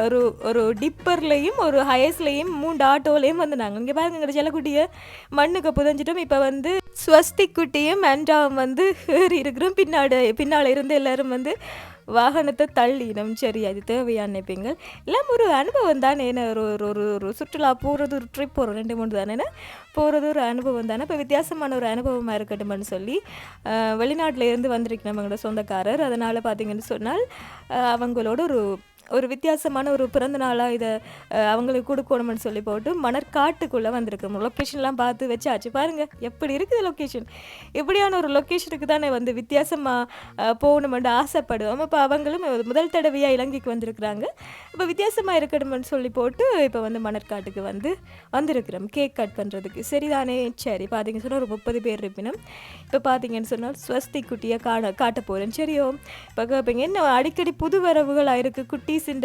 ஒரு ஒரு டிப்பர்லேயும் ஒரு ஹயஸ்லேயும் 3 ஆட்டோலையும் வந்து நாங்கள் இங்கே பாருங்க எங்கள் செல்லக்குட்டியை மண்ணுக்கு புதஞ்சிட்டோம். இப்போ வந்து ஸ்வஸ்திக் குட்டியும் மென்டாவும் வந்து ஏறி இருக்கிறோம். பின்னால் இருந்து எல்லாரும் வந்து வாகனத்தை தள்ளினோம். சரி, அது தேவையான நினைப்பீங்க எல்லாம் ஒரு அனுபவம் தானே. ஏன்னா ஒரு ஒரு ஒரு சுற்றுலா போகிறது, ஒரு ட்ரிப் போகிறோம் 2 3 தானே போகிறது ஒரு அனுபவம் தானே. இப்போ வித்தியாசமான ஒரு அனுபவமாக இருக்கட்டும்னு சொல்லி வெளிநாட்டில் இருந்து வந்திருக்கு நம்மளோட சொந்தக்காரர். அதனால் பார்த்தீங்கன்னு சொன்னால் அவங்களோட ஒரு ஒரு வித்தியாசமான ஒரு பிறந்த நாளாக இதை அவங்களுக்கு கொடுக்கணும்னு சொல்லி போட்டு மணற்காட்டுக்குள்ளே வந்திருக்கோம். லொக்கேஷன்லாம் பார்த்து வச்சாச்சு. பாருங்கள் எப்படி இருக்குது லொக்கேஷன். இப்படியான ஒரு லொக்கேஷனுக்கு தானே வந்து வித்தியாசமாக போகணுமென்று ஆசைப்படுவோம். இப்போ அவங்களும் முதல் தடவையாக இலங்கைக்கு வந்திருக்கிறாங்க. இப்போ வித்தியாசமாக இருக்கணும்னு சொல்லி போட்டு இப்போ வந்து மணற்காட்டுக்கு வந்திருக்கிறோம் கேக் கட் பண்ணுறதுக்கு. சரிதானே? சரி, பார்த்தீங்கன்னு சொன்னால் ஒரு 30 பேர் இருப்பினும். இப்போ பார்த்தீங்கன்னு சொன்னால் ஸ்வஸ்திக் குட்டியை காட்ட போகிறேன். சரியோ? இப்போ கேட்பீங்க என்ன அடிக்கடி புது வரவுகளாக இருக்குது குட்டீஸ்